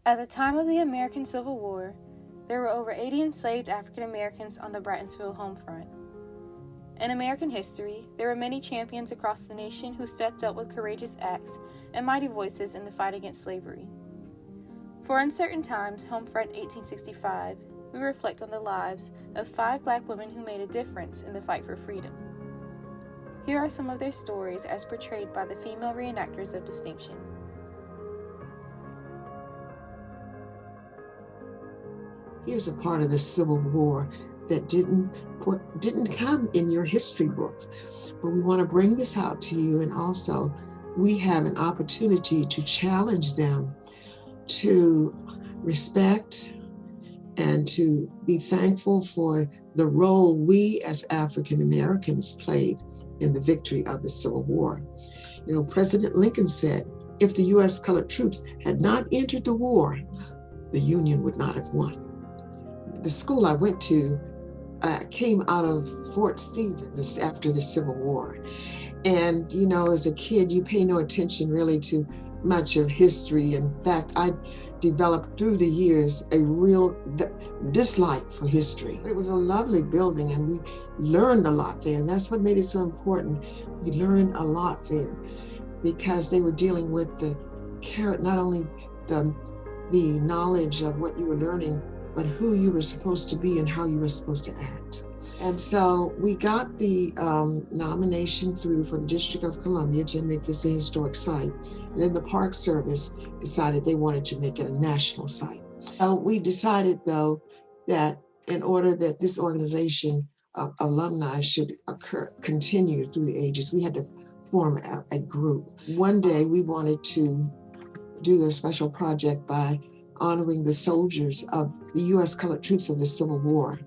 At the time of the American Civil War, there were over 80 enslaved African Americans on the Brattonsville Homefront. In American history, there were many champions across the nation who stepped up with courageous acts and mighty voices in the fight against slavery. For Uncertain Times, Homefront 1865, we reflect on the lives of 5 Black women who made a difference in the fight for freedom. Here are some of their stories as portrayed by the Female Reenactors of Distinction. Here's a part of the Civil War that didn't come in your history books, but we want to bring this out to you, and also we have an opportunity to challenge them to respect and to be thankful for the role we as African Americans played in the victory of the Civil War. You know, President Lincoln said, if the U.S. colored troops had not entered the war, the Union would not have won. The school I went to came out of Fort Stevens after the Civil War. And, you know, as a kid, you pay no attention really to much of history. In fact, I developed through the years a real dislike for history. It was a lovely building and we learned a lot there. And that's what made it so important. We learned a lot there because they were dealing with not only the knowledge of what you were learning, but who you were supposed to be and how you were supposed to act. And so we got the nomination through for the District of Columbia to make this a historic site. And then the Park Service decided they wanted to make it a national site. We decided, though, that in order that this organization of alumni should continue through the ages, we had to form a group. One day we wanted to do a special project by honoring the soldiers of the U.S. colored troops of the Civil War.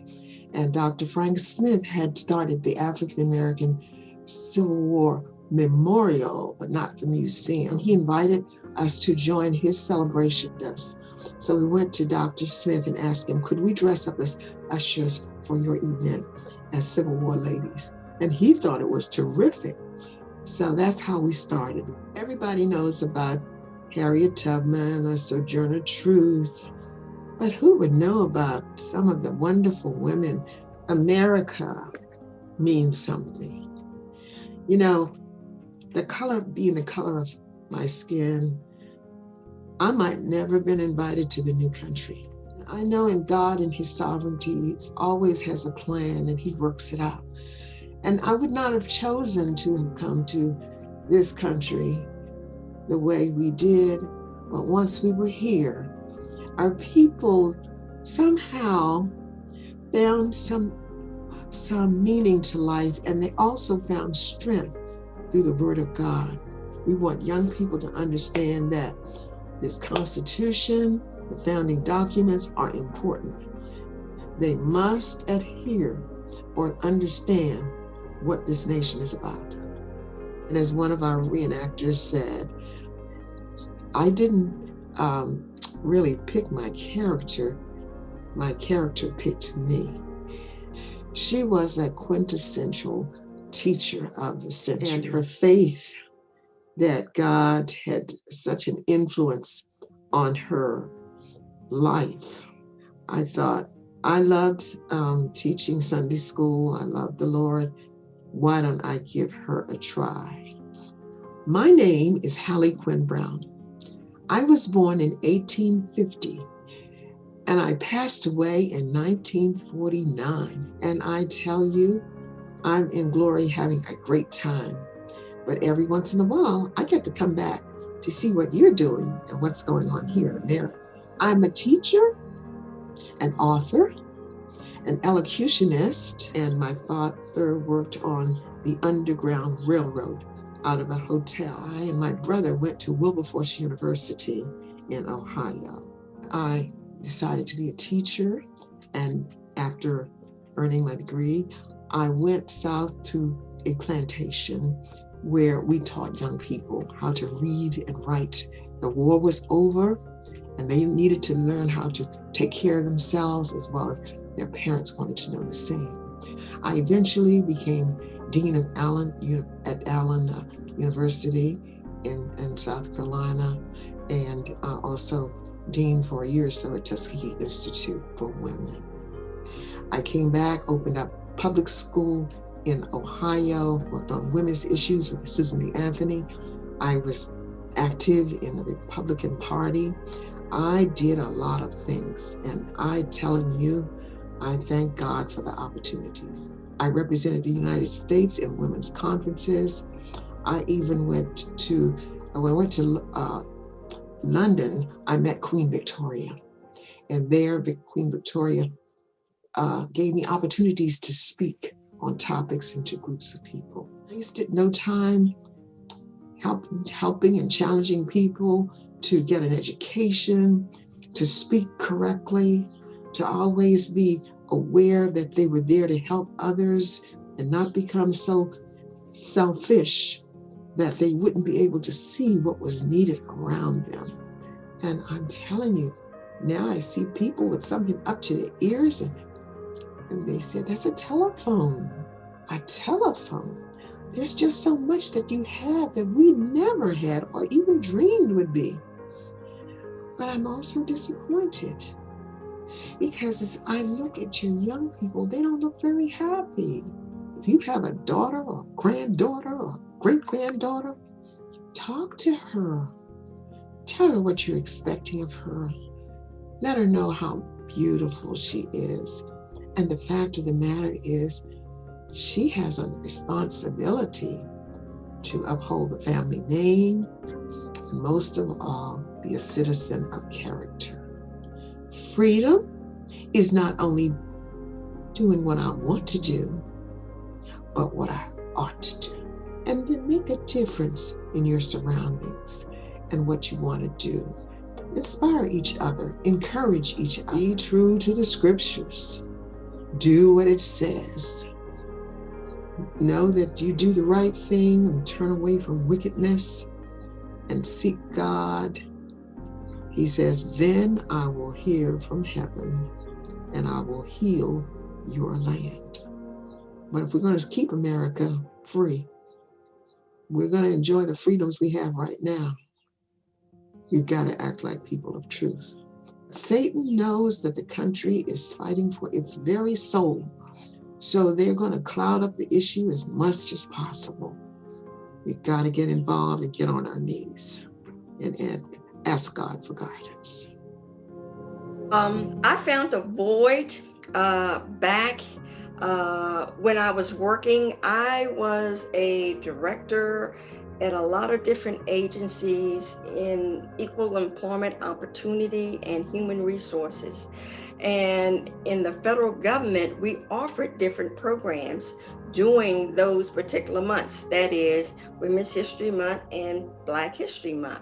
And Dr. Frank Smith had started the African American Civil War Memorial, but not the museum. He invited us to join his celebration with us. So we went to Dr. Smith and asked him, could we dress up as ushers for your event as Civil War ladies? And he thought it was terrific. So that's how we started. Everybody knows about Harriet Tubman or Sojourner Truth, but who would know about some of the wonderful women? America means something. You know, the color being the color of my skin, I might never have been invited to the new country. I know in God and his sovereignty, he always has a plan and he works it out. And I would not have chosen to have come to this country the way we did, but once we were here, our people somehow found some meaning to life, and they also found strength through the Word of God. We want young people to understand that this Constitution, the founding documents are important. They must adhere or understand what this nation is about. And as one of our reenactors said, I didn't really pick my character picked me. She was a quintessential teacher of the century. And her faith that God had such an influence on her life. I thought, I loved teaching Sunday school. I loved the Lord. Why don't I give her a try? My name is Hallie Quinn Brown. I was born in 1850 and I passed away in 1949. And I tell you, I'm in glory having a great time. But every once in a while, I get to come back to see what you're doing and what's going on here in America. I'm a teacher, an author, an elocutionist, and my father worked on the Underground Railroad out of a hotel. I and my brother went to Wilberforce University in Ohio. I decided to be a teacher, and after earning my degree, I went south to a plantation where we taught young people how to read and write. The war was over, and they needed to learn how to take care of themselves as well as their parents wanted to know the same. I eventually became Dean of Allen at Allen University in South Carolina, and also dean for a year or so at Tuskegee Institute for Women. I came back, opened up public school in Ohio, worked on women's issues with Susan B. Anthony. I was active in the Republican Party. I did a lot of things, and I telling you, I thank God for the opportunities. I represented the United States in women's conferences. I even went to, when I went to London, I met Queen Victoria. And there, Queen Victoria gave me opportunities to speak on topics and to groups of people. I wasted no time helping and challenging people to get an education, to speak correctly, to always be aware that they were there to help others and not become so selfish that they wouldn't be able to see what was needed around them. And I'm telling you, now I see people with something up to their ears and they said, that's a telephone. A telephone. There's just so much that you have that we never had or even dreamed would be. But I'm also disappointed because as I look at your young people, they don't look very happy. If you have a daughter or granddaughter or great-granddaughter, talk to her. Tell her what you're expecting of her. Let her know how beautiful she is. And the fact of the matter is, she has a responsibility to uphold the family name, and most of all, be a citizen of character. Freedom is not only doing what I want to do, but what I ought to do. And then make a difference in your surroundings and what you want to do. Inspire each other, encourage each other. Be true to the scriptures. Do what it says. Know that you do the right thing and turn away from wickedness and seek God. He says, then I will hear from heaven and I will heal your land. But if we're going to keep America free, we're going to enjoy the freedoms we have right now. You've got to act like people of truth. Satan knows that the country is fighting for its very soul. So they're going to cloud up the issue as much as possible. We've got to get involved and get on our knees and ask God for guidance. I found a void back when I was working. I was a director at a lot of different agencies in equal employment opportunity and human resources. And in the federal government, we offered different programs during those particular months. That is Women's History Month and Black History Month.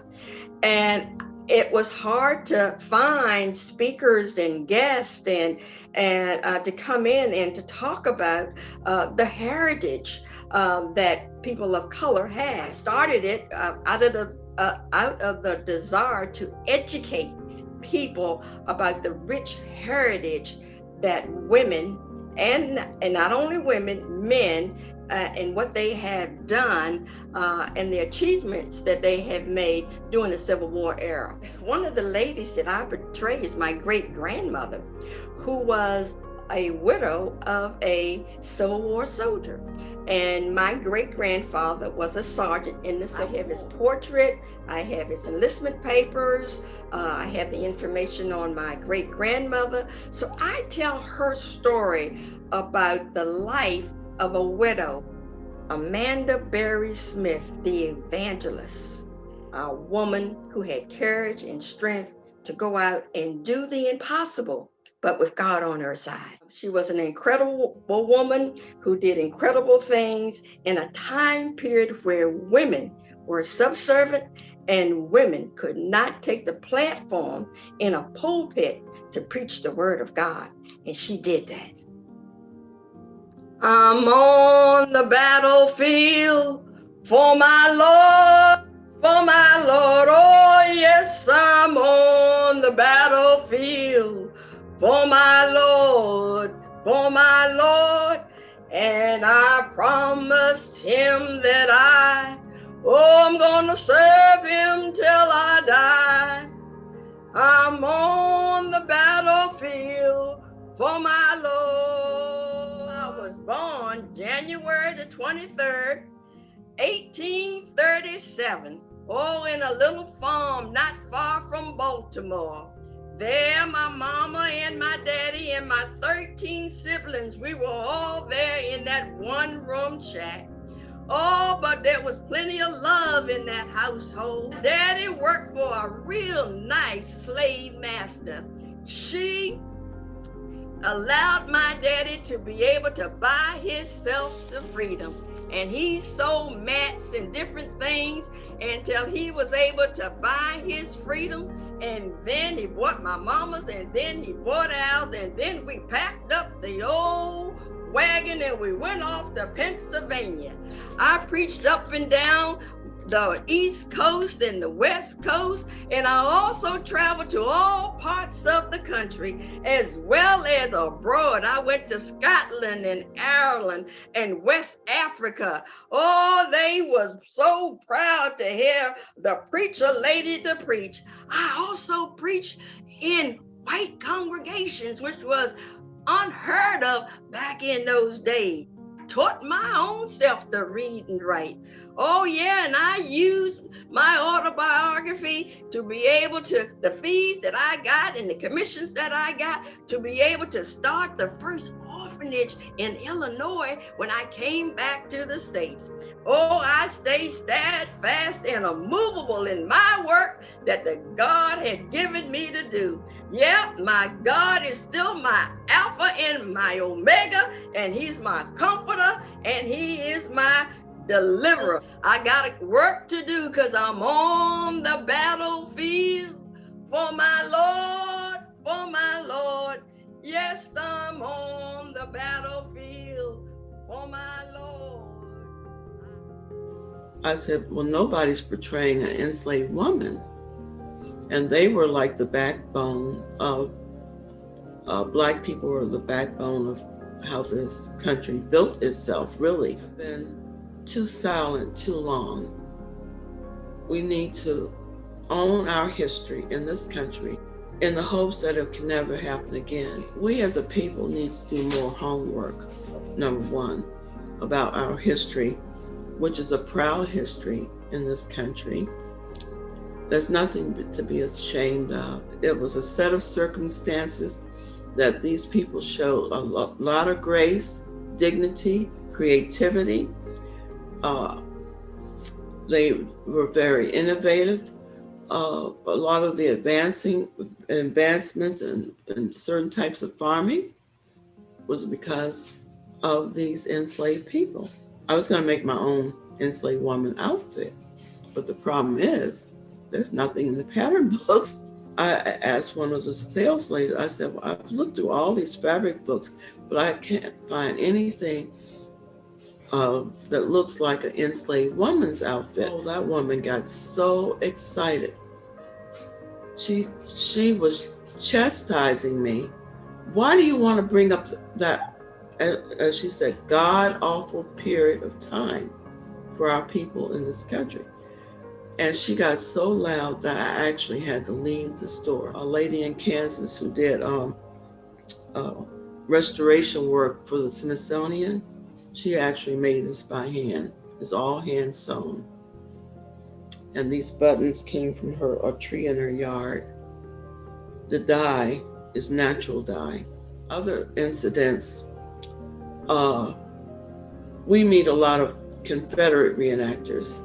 And it was hard to find speakers and guests and to come in and to talk about the heritage that people of color have. Started it out of the desire to educate people about the rich heritage that women and not only women, men, and what they have done and the achievements that they have made during the Civil War era. One of the ladies that I portray is my great-grandmother, who was a widow of a Civil War soldier. And my great-grandfather was a sergeant in the Civil War. I have his portrait, I have his enlistment papers, I have the information on my great-grandmother. So I tell her story about the life of a widow, Amanda Berry Smith, the evangelist, a woman who had courage and strength to go out and do the impossible, but with God on her side. She was an incredible woman who did incredible things in a time period where women were subservient and women could not take the platform in a pulpit to preach the word of God. And she did that. I'm on the battlefield for my Lord, oh yes, I'm on the battlefield for my Lord, and I promised him that I'm gonna serve him till I die. I'm on the battlefield for my Lord. I was born January the 23rd, 1837. Oh, in a little farm not far from Baltimore. There, my mama and my daddy and my 13 siblings, we were all there in that one-room shack. Oh, but there was plenty of love in that household. Daddy worked for a real nice slave master. She allowed my daddy to be able to buy himself to freedom. And he sold mats and different things until he was able to buy his freedom. And then he bought my mama's, and then he bought ours, and then we packed up the old wagon and we went off to Pennsylvania. I preached up and down the East Coast and the West Coast, and I also traveled to all parts of the country as well as abroad. I went to Scotland and Ireland and West Africa. Oh, they was so proud to hear the preacher lady to preach. I also preached in white congregations, which was unheard of back in those days. Taught my own self to read and write. Oh yeah, and I used my autobiography to be able to, the fees that I got and the commissions that I got, to be able to start the first orphanage in Illinois when I came back to the States. Oh, I stayed steadfast and immovable in my work that the God had given me to do. Yeah, my God is still my Alpha and my Omega, and he's my comforter, and he is my deliverer. I got work to do because I'm on the battlefield for my Lord, for my Lord. Yes, I'm on the battlefield for my Lord. I said, well, nobody's portraying an enslaved woman. And they were like the backbone of, Black people were the backbone of how this country built itself, really. I've been too silent too long. We need to own our history in this country in the hopes that it can never happen again. We as a people need to do more homework, number one, about our history, which is a proud history in this country. There's nothing to be ashamed of. It was a set of circumstances that these people showed a lot of grace, dignity, creativity. They were very innovative. A lot of the advancements in certain types of farming was because of these enslaved people. I was going to make my own enslaved woman outfit, but the problem is, there's nothing in the pattern books. I asked one of the sales ladies, I said, well, I've looked through all these fabric books, but I can't find anything that looks like an enslaved woman's outfit. Oh, that woman got so excited. She was chastising me. Why do you want to bring up that, as she said, god-awful period of time for our people in this country? And she got so loud that I actually had to leave the store. A lady in Kansas who did restoration work for the Smithsonian, she actually made this by hand. It's all hand sewn. And these buttons came from a tree in her yard. The dye is natural dye. Other incidents, we meet a lot of Confederate reenactors.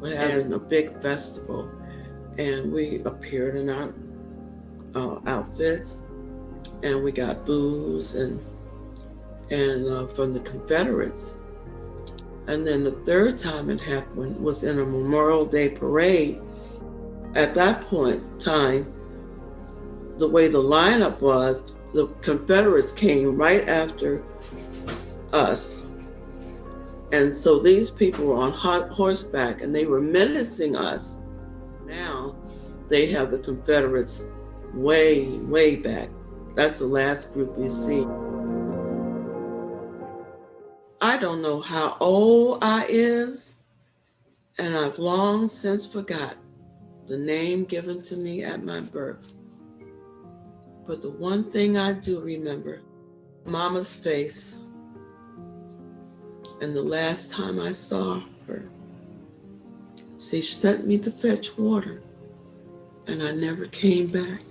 We're having a big festival, and we appeared in our outfits, and we got booze and from the Confederates. And then the third time it happened was in a Memorial Day parade. At that point in time, the way the lineup was, the Confederates came right after us. And so these people were on horseback and they were menacing us. Now they have the Confederates way, way back. That's the last group you see. I don't know how old I is, and I've long since forgot the name given to me at my birth. But the one thing I do remember, Mama's face. And the last time I saw her, she sent me to fetch water, and I never came back.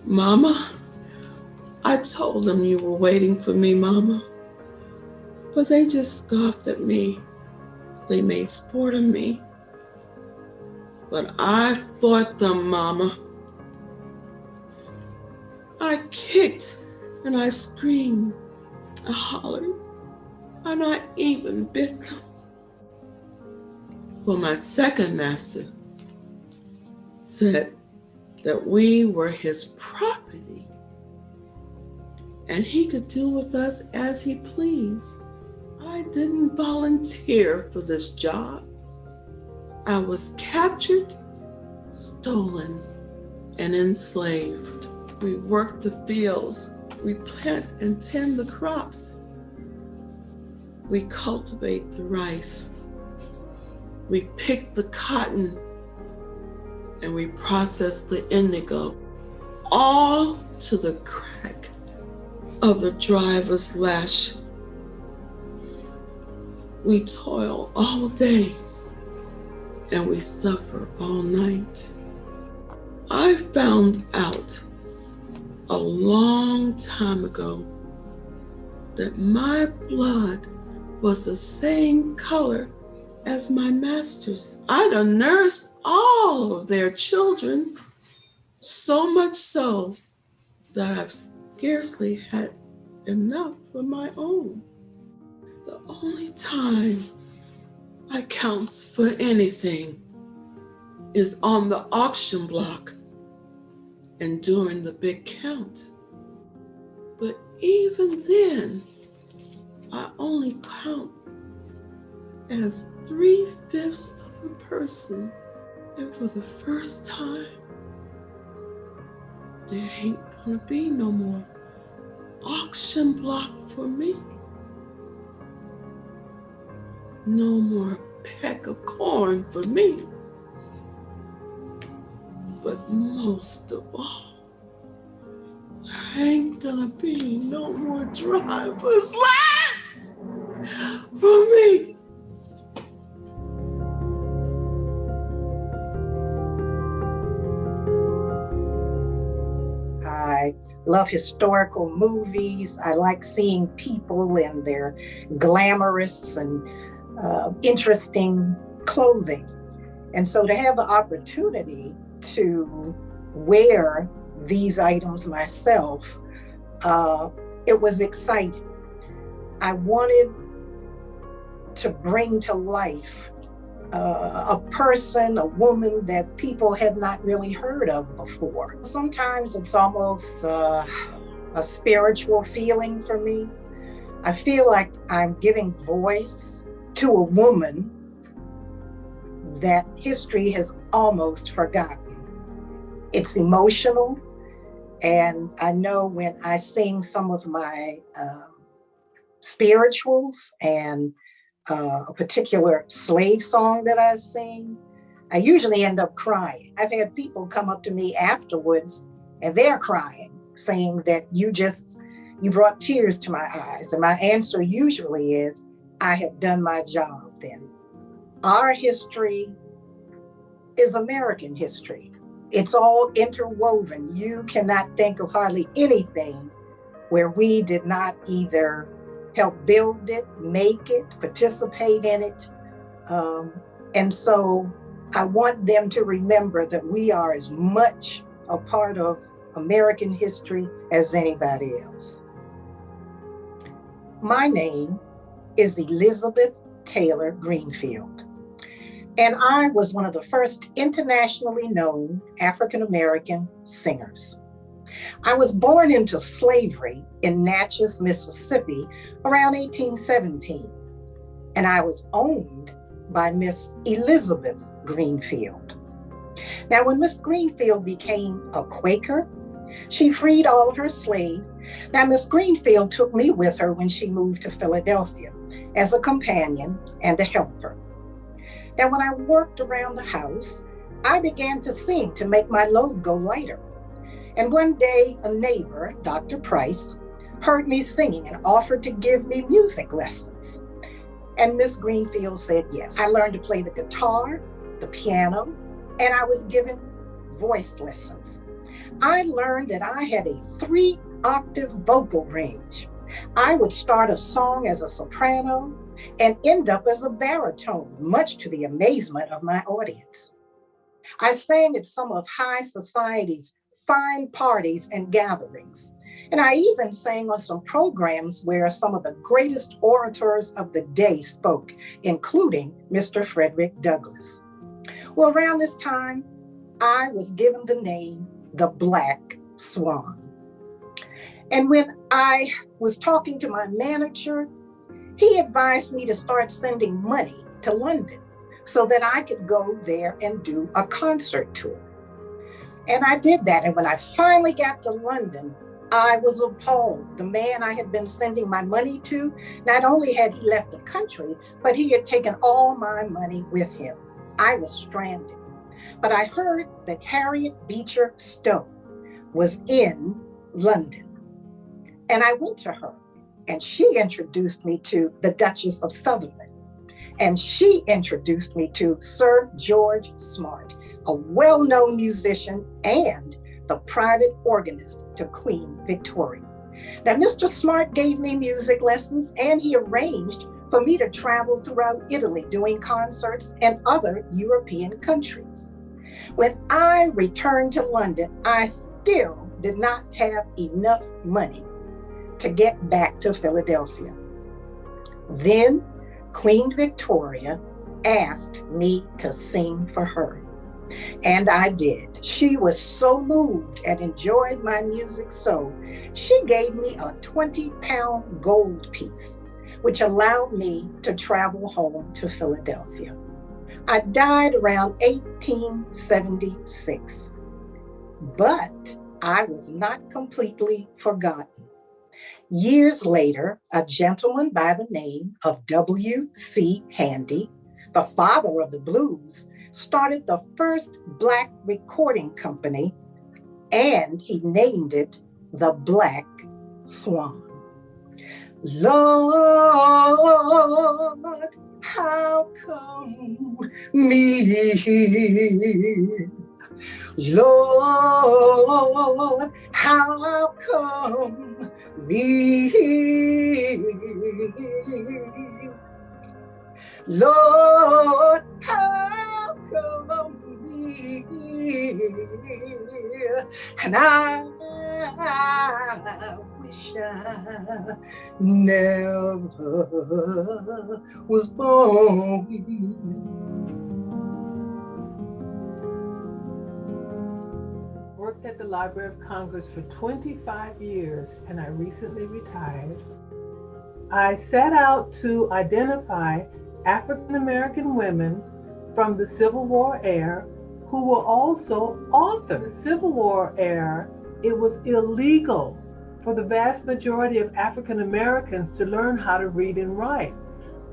Mama, I told them you were waiting for me, Mama, but they just scoffed at me. They made sport of me. But I fought them, Mama. I kicked and I screamed, I hollered, and I even bit them. Well, my second master said that we were his property and he could do with us as he pleased. I didn't volunteer for this job. I was captured, stolen, and enslaved. We worked the fields. We plant and tend the crops. We cultivate the rice. We pick the cotton and we process the indigo, all to the crack of the driver's lash. We toil all day and we suffer all night. I found out a long time ago that my blood was the same color as my master's. I'd have nursed all of their children, so much so that I've scarcely had enough for my own. The only time I counts for anything is on the auction block and during the big count. But even then, I only count as 3/5 of a person. And for the first time, there ain't gonna be no more auction block for me. No more peck of corn for me. But most of all, there ain't gonna be no more driver's lash for me. I love historical movies. I like seeing people in their glamorous and interesting clothing. And so to have the opportunity to wear these items myself, it was exciting. I wanted to bring to life a person, a woman that people had not really heard of before. Sometimes it's almost a spiritual feeling for me. I feel like I'm giving voice to a woman that history has almost forgotten. It's emotional, and I know when I sing some of my spirituals and a particular slave song that I sing, I usually end up crying. I've had people come up to me afterwards and they're crying, saying that you brought tears to my eyes. And my answer usually is, I have done my job then. Our history is American history. It's all interwoven. You cannot think of hardly anything where we did not either help build it, make it, participate in it. And so I want them to remember that we are as much a part of American history as anybody else. My name is Elizabeth Taylor Greenfield, and I was one of the first internationally known African-American singers. I was born into slavery in Natchez, Mississippi, around 1817, and I was owned by Miss Elizabeth Greenfield. Now, when Miss Greenfield became a Quaker, she freed all of her slaves. Now, Miss Greenfield took me with her when she moved to Philadelphia as a companion and a helper. Now, when I worked around the house, I began to sing to make my load go lighter. And one day, a neighbor, Dr. Price, heard me singing and offered to give me music lessons. And Miss Greenfield said yes. I learned to play the guitar, the piano, and I was given voice lessons. I learned that I had a 3-octave vocal range. I would start a song as a soprano and end up as a baritone, much to the amazement of my audience. I sang at some of high society's fine parties and gatherings. And I even sang on some programs where some of the greatest orators of the day spoke, including Mr. Frederick Douglass. Well, around this time, I was given the name the Black Swan. And when I was talking to my manager, he advised me to start sending money to London so that I could go there and do a concert tour. And I did that. And when I finally got to London, I was appalled. The man I had been sending my money to, not only had he left the country, but he had taken all my money with him. I was stranded. But I heard that Harriet Beecher Stowe was in London. And I went to her, and she introduced me to the Duchess of Sutherland. And she introduced me to Sir George Smart, a well-known musician and the private organist to Queen Victoria. Now, Mr. Smart gave me music lessons, and he arranged for me to travel throughout Italy doing concerts and other European countries. When I returned to London, I still did not have enough money to get back to Philadelphia. Then Queen Victoria asked me to sing for her. And I did. She was so moved and enjoyed my music so, she gave me a 20-pound gold piece, which allowed me to travel home to Philadelphia. I died around 1876, but I was not completely forgotten. Years later, a gentleman by the name of W.C. Handy, the father of the blues, started the first Black recording company, and he named it the Black Swan. Lord, how come me? Lord, how come me? Lord, how come me? And I wish I never was born. Worked at the Library of Congress for 25 years, and I recently retired. I set out to identify African American women from the Civil War era who were also authors. Civil War era, it was illegal for the vast majority of African Americans to learn how to read and write.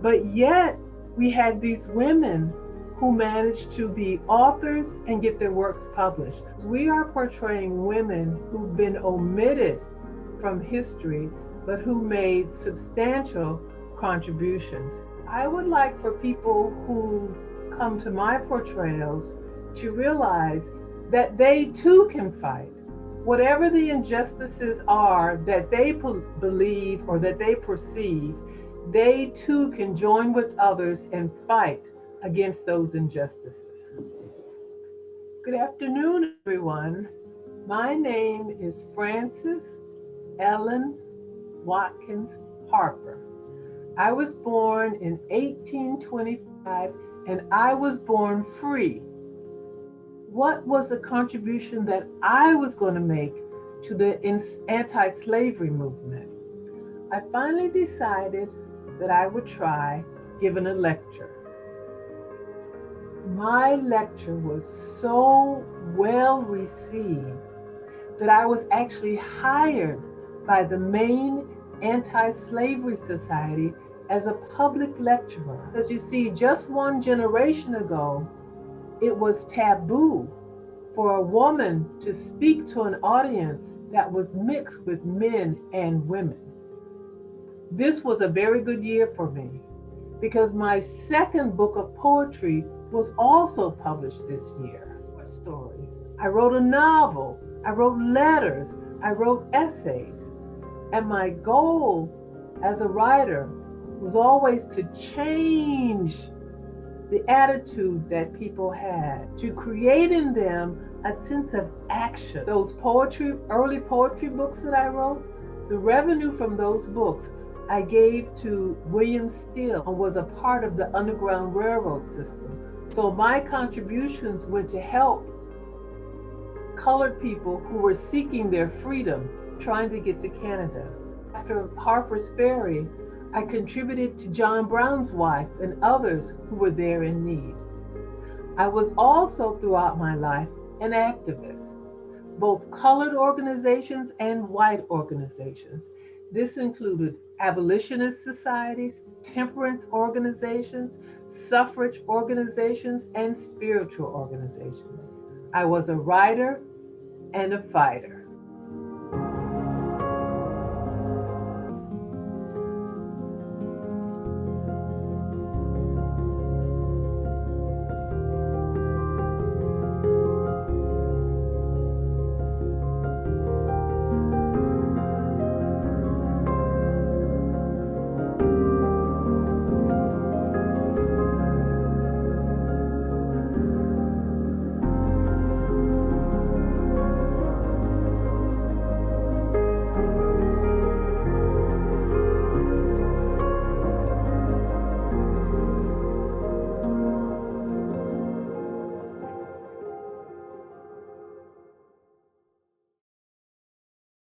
But yet we had these women who managed to be authors and get their works published. We are portraying women who've been omitted from history, but who made substantial contributions. I would like for people who come to my portrayals to realize that they too can fight. Whatever the injustices are that they believe or that they perceive, they too can join with others and fight against those injustices. Good afternoon, everyone. My name is Frances Ellen Watkins Harper. I was born in 1825, and I was born free. What was a contribution that I was going to make to the anti-slavery movement? I finally decided that I would try giving a lecture. My lecture was so well received that I was actually hired by the Maine Anti-Slavery Society as a public lecturer. As you see, just one generation ago, it was taboo for a woman to speak to an audience that was mixed with men and women. This was a very good year for me because my second book of poetry was also published this year. Stories. I wrote a novel, I wrote letters, I wrote essays. And my goal as a writer was always to change the attitude that people had, to create in them a sense of action. Those early poetry books that I wrote, the revenue from those books I gave to William Steele and was a part of the Underground Railroad system. So my contributions went to help colored people who were seeking their freedom, trying to get to Canada. After Harper's Ferry, I contributed to John Brown's wife and others who were there in need. I was also throughout my life an activist, both colored organizations and white organizations. This included abolitionist societies, temperance organizations, suffrage organizations, and spiritual organizations. I was a writer and a fighter.